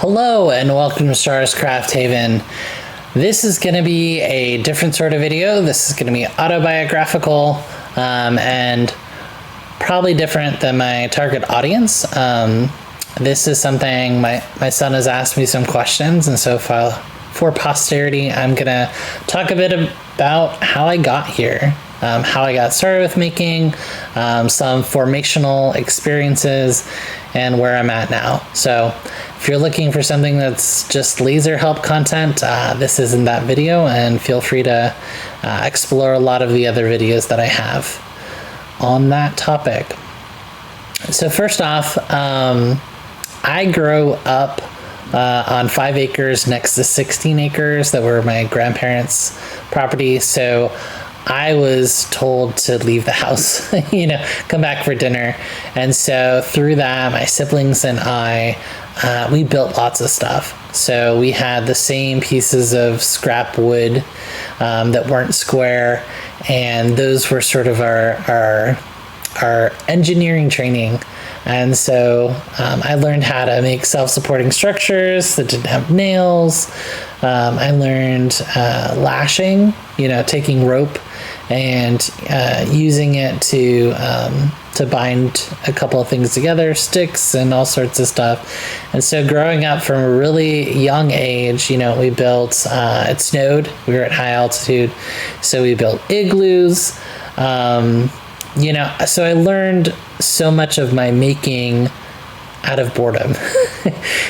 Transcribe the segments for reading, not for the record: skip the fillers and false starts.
Hello and welcome to Stars Craft Haven. This is going to be a different sort of video. This is going to be autobiographical and probably different than my target audience. This is something my son has asked me some questions, and so for posterity, I'm going to talk a bit about how I got here, how I got started with making, some formational experiences, and where I'm at now. So if you're looking for something that's just laser help content, this isn't that video, and feel free to explore a lot of the other videos that I have on that topic. So first off, I grew up on 5 acres next to 16 acres that were my grandparents' property. So I was told to leave the house, come back for dinner. And so through that, my siblings and I, we built lots of stuff. So we had the same pieces of scrap wood that weren't square, and those were sort of our engineering training. And so I learned how to make self-supporting structures that didn't have nails. I learned lashing, taking rope and using it to bind a couple of things together, sticks and all sorts of stuff. And so growing up from a really young age, we built, it snowed, we were at high altitude, so we built igloos. So I learned so much of my making out of boredom.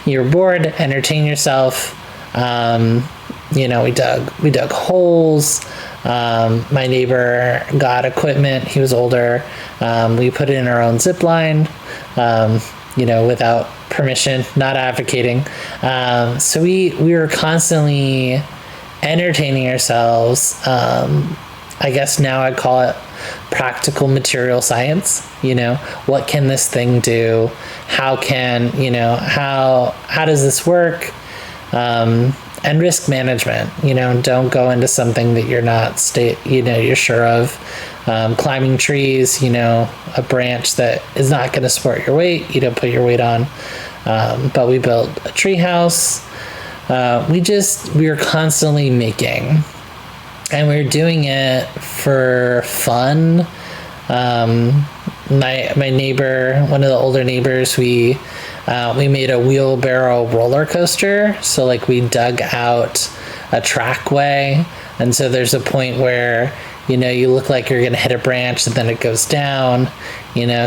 You're bored, entertain yourself. We dug holes. My neighbor got equipment. He was older. We put in our own zip line, without permission, not advocating. So we were constantly entertaining ourselves. I guess now I'd call it practical material science. What can this thing do? How does this work? And risk management. Don't go into something that you're not you're sure of. Climbing trees, a branch that is not going to support your weight, you don't put your weight on. But we built a tree house. We were constantly making, and we were doing it for fun. My neighbor, one of the older neighbors, we made a wheelbarrow roller coaster. So we dug out a trackway, and so there's a point where you look like you're gonna hit a branch and then it goes down.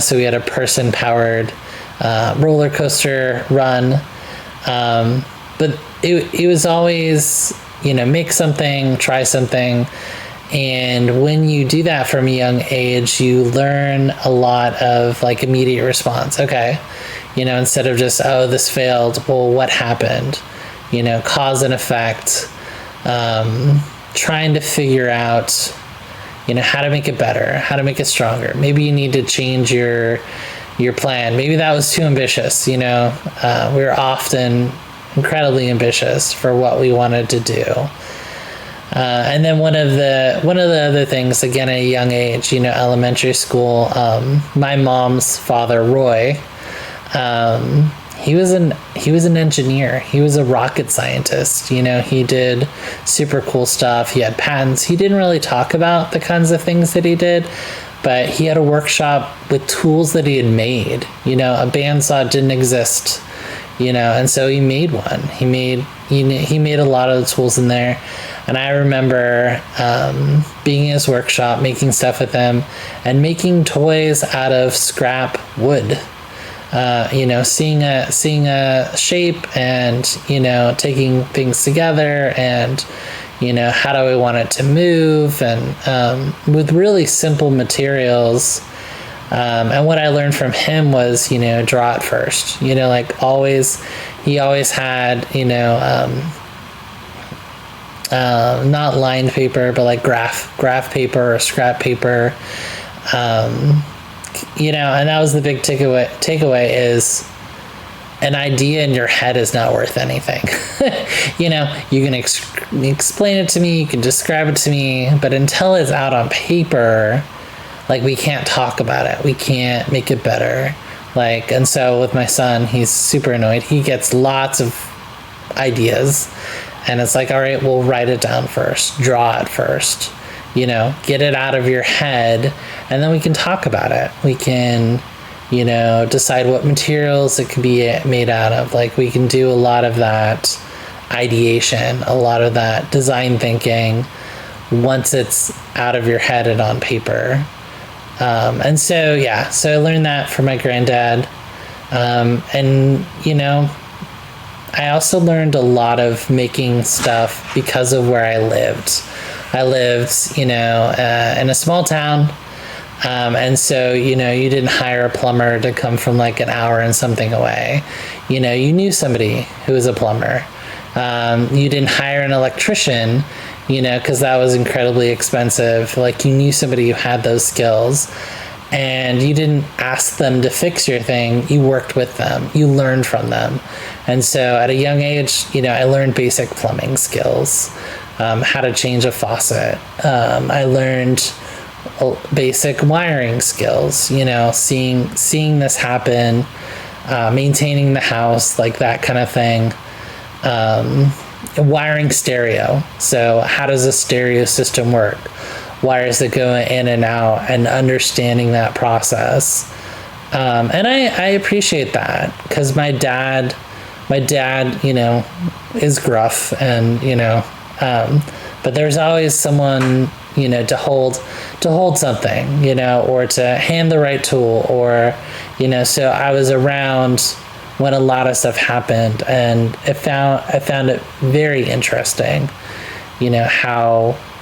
So we had a person powered roller coaster run. But it was always make something, try something. And when you do that from a young age, you learn a lot of immediate response. Okay. Instead of just, oh, this failed. Well, what happened? Cause and effect. Trying to figure out, how to make it better, how to make it stronger. Maybe you need to change your plan. Maybe that was too ambitious. We're often incredibly ambitious for what we wanted to do. And then one of the other things, again, at a young age, elementary school, my mom's father, Roy, he was an engineer. He was a rocket scientist. He did super cool stuff. He had patents. He didn't really talk about the kinds of things that he did, but he had a workshop with tools that he had made. A bandsaw didn't exist, and so he made one. He made a lot of the tools in there. And I remember being in his workshop, making stuff with him, and making toys out of scrap wood. Seeing a shape and taking things together, and how do I want it to move, and with really simple materials. And what I learned from him was draw it first. He always had not lined paper, but graph paper or scrap paper. And that was the big takeaway is an idea in your head is not worth anything. You can explain it to me, you can describe it to me, but until it's out on paper, we can't talk about it. We can't make it better. Like, and so with my son, he's super annoyed. He gets lots of ideas, and it's like, all right, we'll write it down first, draw it first, get it out of your head, and then we can talk about it. We can, decide what materials it can be made out of. Like, we can do a lot of that ideation, a lot of that design thinking once it's out of your head and on paper. And so I learned that from my granddad. And I also learned a lot of making stuff because of where I lived. I lived, in a small town. And so, you didn't hire a plumber to come from like an hour and something away. You knew somebody who was a plumber. You didn't hire an electrician, because that was incredibly expensive. Like, you knew somebody who had those skills, and you didn't ask them to fix your thing. You worked with them. You learned from them. And so at a young age, I learned basic plumbing skills, how to change a faucet. I learned basic wiring skills, seeing this happen, maintaining the house, like that kind of thing. Wiring stereo. So how does a stereo system work? Wires that go in and out, and understanding that process. And I appreciate that, because my dad, is gruff, and, but there's always someone, to hold something, or to hand the right tool, or, so I was around when a lot of stuff happened, and I found it very interesting,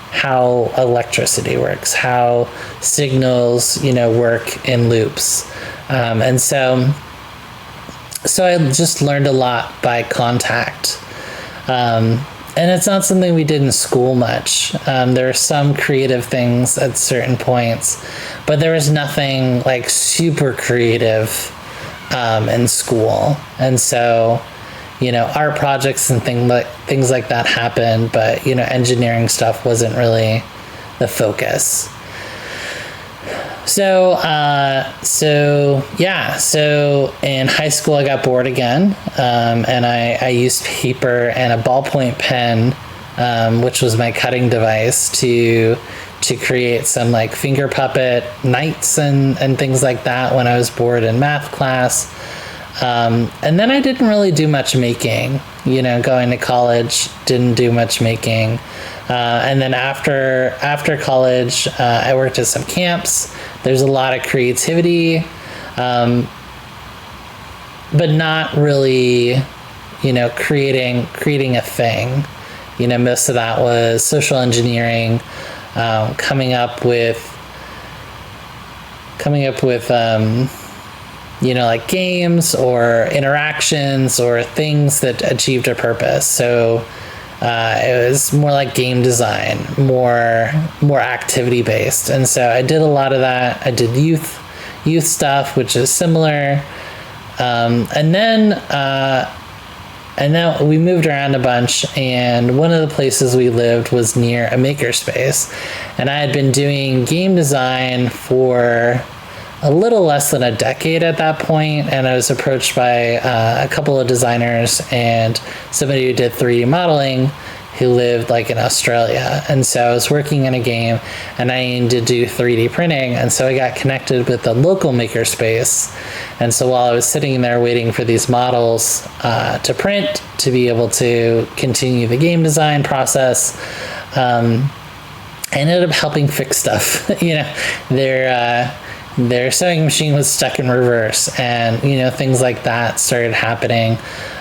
how electricity works, how signals, work in loops. And so I just learned a lot by contact. And it's not something we did in school much. There are some creative things at certain points, but there was nothing like super creative in school. And so, art projects and things like that happened, but, engineering stuff wasn't really the focus. So in high school I got bored again, and I used paper and a ballpoint pen, which was my cutting device, to create some like finger puppet knights and things like that when I was bored in math class. And then I didn't really do much making, going to college, didn't do much making. And then after college, I worked at some camps. There's a lot of creativity, but not really, creating a thing. Most of that was social engineering, coming up with like games or interactions or things that achieved a purpose. So it was more like game design, more activity based. And so I did a lot of that. I did youth stuff, which is similar. And then we moved around a bunch, and one of the places we lived was near a makerspace. And I had been doing game design for a little less than a decade at that point, and I was approached by a couple of designers and somebody who did 3D modeling who lived like in Australia. And so I was working in a game, and I needed to do 3D printing, and so I got connected with the local makerspace. And so while I was sitting there waiting for these models to print to be able to continue the game design process, I ended up helping fix stuff. Their sewing machine was stuck in reverse, and things like that started happening.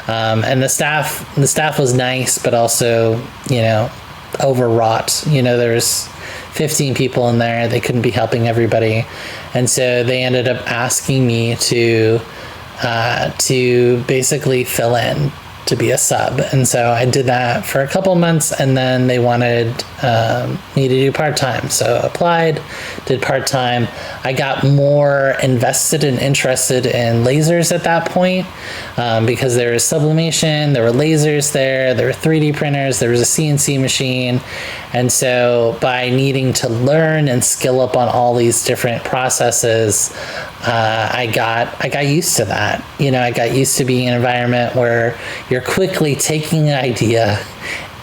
And the staff was nice, but also overwrought. There's 15 people in there. They couldn't be helping everybody, and so they ended up asking me to basically fill in, to be a sub. And so I did that for a couple months, and then they wanted me to do part-time. So applied, did part-time. I got more invested and interested in lasers at that point, because there was sublimation, there were lasers there were 3D printers, there was a CNC machine. And so by needing to learn and skill up on all these different processes, I got used to that. I got used to being in an environment where you're quickly taking an idea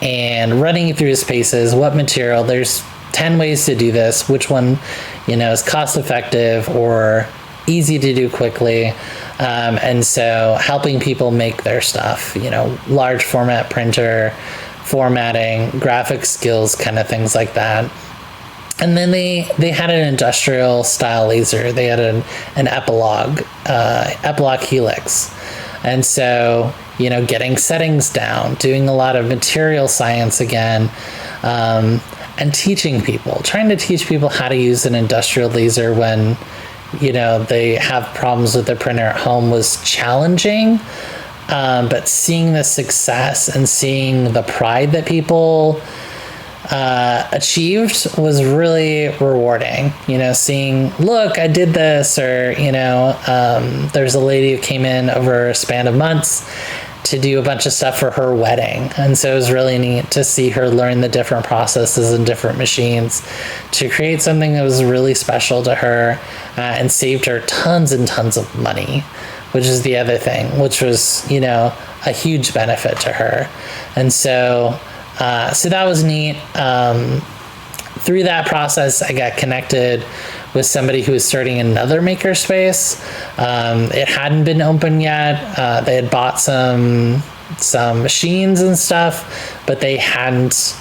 and running it through its paces. What material? There's 10 ways to do this. Which one, is cost effective or easy to do quickly? And so helping people make their stuff, large format printer, formatting, graphic skills, kind of things like that. And then they had an industrial style laser. They had an Epilog Helix. And so, getting settings down, doing a lot of material science again, and trying to teach people how to use an industrial laser when, they have problems with their printer at home was challenging. But seeing the success and seeing the pride that people achieved was really rewarding. Seeing, look, I did this, or there's a lady who came in over a span of months to do a bunch of stuff for her wedding, and so it was really neat to see her learn the different processes and different machines to create something that was really special to her, and saved her tons and tons of money, which is the other thing, which was a huge benefit to her. And so that was neat. Through that process, I got connected with somebody who was starting another makerspace. It hadn't been open yet. They had bought some machines and stuff, but they hadn't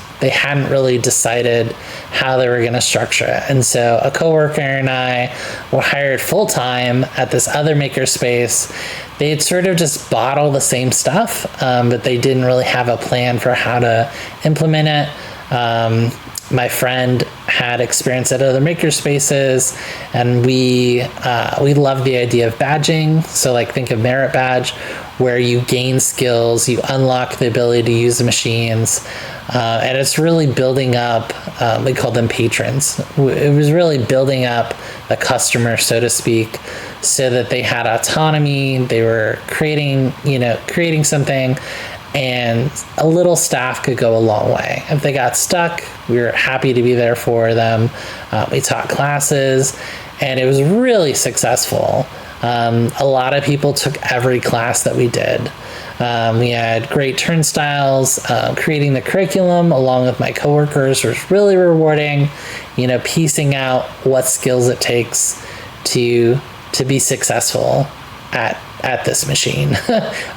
really decided how they were going to structure it. And so a coworker and I were hired full time at this other makerspace. They had sort of just bought all the same stuff, but they didn't really have a plan for how to implement it. My friend had experience at other makerspaces, and we love the idea of badging. So think of Merit Badge, where you gain skills, you unlock the ability to use the machines, and it's really building up, we call them patrons. It was really building up the customer, so to speak, so that they had autonomy, they were creating something, and a little staff could go a long way. If they got stuck, we were happy to be there for them. We taught classes, and it was really successful. A lot of people took every class that we did. We had great turnstiles. Creating the curriculum along with my coworkers was really rewarding. Piecing out what skills it takes to be successful at this machine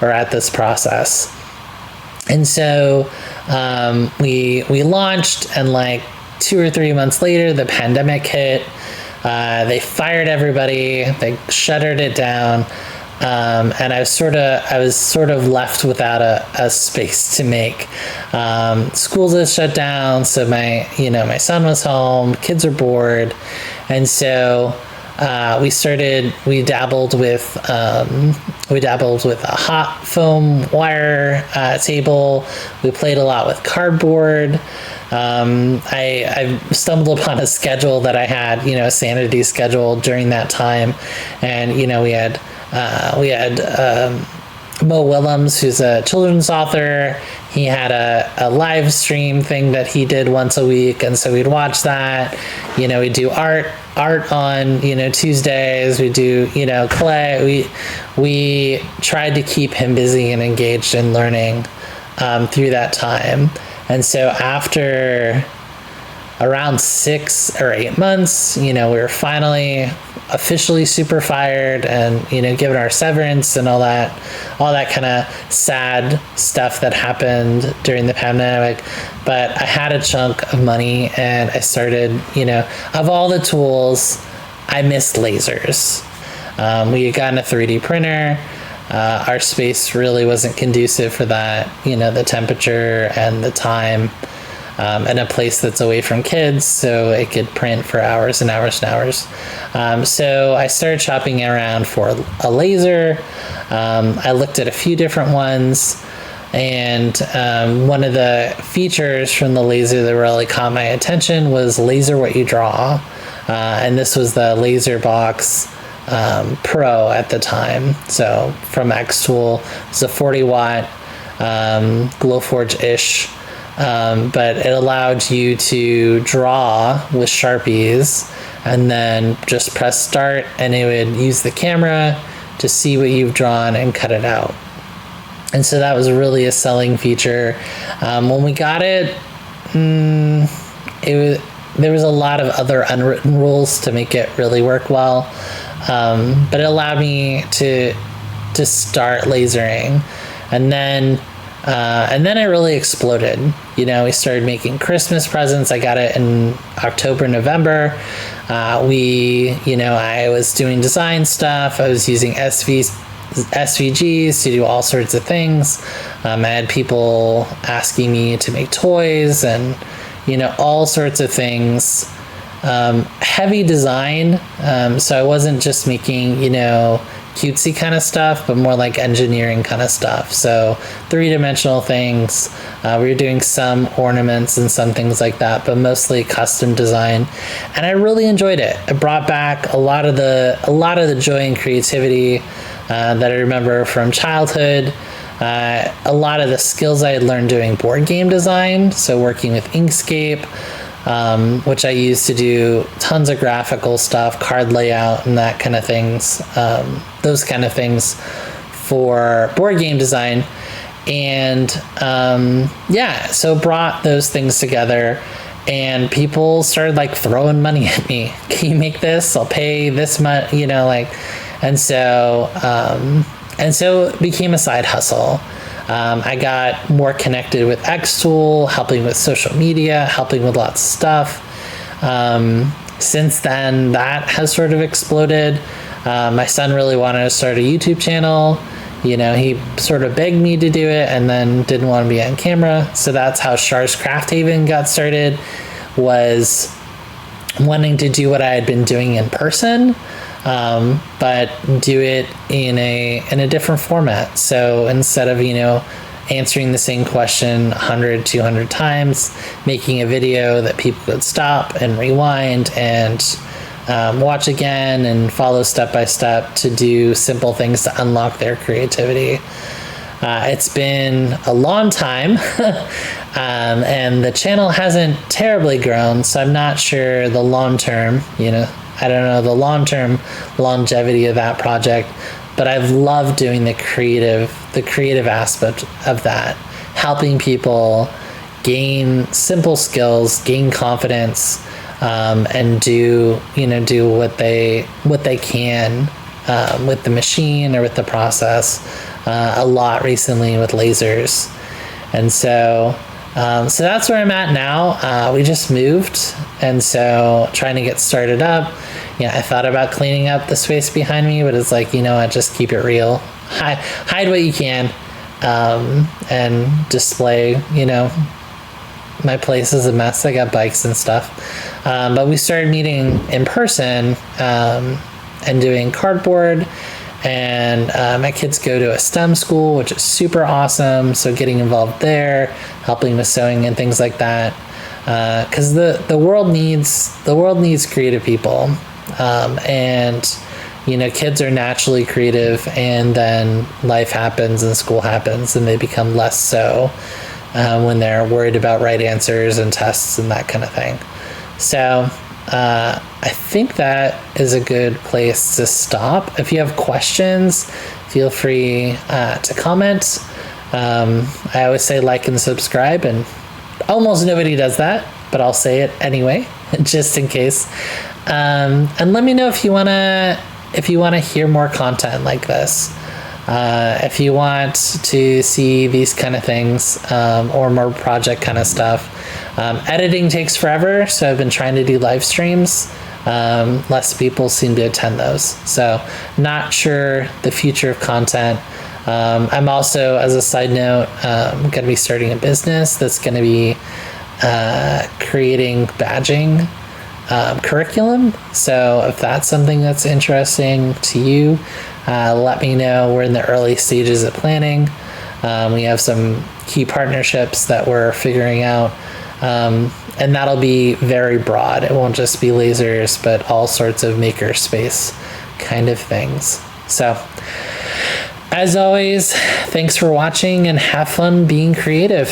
or at this process. And so we launched, and 2 or 3 months later, the pandemic hit. They fired everybody. They shuttered it down, and I was sort of left without a space to make. Schools had shut down, so my son was home. Kids are bored, and so we dabbled with a hot foam wire table. We played a lot with cardboard. I stumbled upon a schedule that I had, a sanity schedule during that time, and we had Mo Willems, who's a children's author. He had a live stream thing that he did once a week, and so we'd watch that. We'd do art on Tuesdays. We do clay. We tried to keep him busy and engaged in learning through that time. And so after around 6 or 8 months, we were finally officially super fired and, given our severance and all that kind of sad stuff that happened during the pandemic. But I had a chunk of money, and I started, of all the tools, I missed lasers. We had gotten a 3D printer. Our space really wasn't conducive for that, the temperature and the time, and a place that's away from kids, so it could print for hours and hours and hours. So I started shopping around for a laser. I looked at a few different ones, and one of the features from the laser that really caught my attention was Laser What You Draw. And this was the LaserBox Pro at the time. So from Xtool, it's a 40-watt Glowforge-ish, but it allowed you to draw with Sharpies and then just press start, and it would use the camera to see what you've drawn and cut it out. And so that was really a selling feature. When we got it, there was a lot of other unwritten rules to make it really work well, but it allowed me to start lasering, and then it really exploded. We started making Christmas presents. I got it in October, November. I was doing design stuff. I was using SVGs to do all sorts of things. I had people asking me to make toys and, all sorts of things. Heavy design. So I wasn't just making, cutesy kind of stuff, but more like engineering kind of stuff. So 3-dimensional things. We were doing some ornaments and some things like that, but mostly custom design. And I really enjoyed it. It brought back a lot of the joy and creativity that I remember from childhood. A lot of the skills I had learned doing board game design, so working with Inkscape, which I used to do tons of graphical stuff, card layout, and that kind of things, those kind of things for board game design. And so brought those things together, and people started throwing money at me. Can you make this? I'll pay this much, and so it became a side hustle. I got more connected with Xtool, helping with social media, helping with lots of stuff. Since then, that has sort of exploded. My son really wanted to start a YouTube channel. He sort of begged me to do it and then didn't want to be on camera. So that's how Char's Craft Haven got started, was wanting to do what I had been doing in person, but do it in a different format. So instead of, answering the same question 100, 200 times, making a video that people could stop and rewind and watch again and follow step by step to do simple things to unlock their creativity. It's been a long time, and the channel hasn't terribly grown, so I'm not sure the long-term, I don't know the long-term longevity of that project, but I've loved doing the creative aspect of that, helping people gain simple skills, gain confidence, and do what they can with the machine or with the process. A lot recently with lasers, and so that's where I'm at now. We just moved, and so trying to get started up. I thought about cleaning up the space behind me, but it's just keep it real. Hide what you can, and display. My place is a mess. I got bikes and stuff, but we started meeting in person and doing cardboard. And my kids go to a STEM school, which is super awesome. So getting involved there, helping with sewing and things like that, because the world needs creative people, and kids are naturally creative, and then life happens and school happens, and they become less so when they're worried about right answers and tests and that kind of thing. So I think that is a good place to stop. If you have questions, feel free to comment. I always say like and subscribe, and almost nobody does that, but I'll say it anyway, just in case. And let me know if you wanna hear more content like this. If you want to see these kind of things, or more project kind of stuff. Editing takes forever, so I've been trying to do live streams. Less people seem to attend those, so not sure the future of content. I'm also, as a side note, going to be starting a business that's going to be creating badging curriculum. So if that's something that's interesting to you, let me know. We're in the early stages of planning. We have some key partnerships that we're figuring out. And that'll be very broad. It won't just be lasers, but all sorts of maker space kind of things. So, as always, thanks for watching and have fun being creative.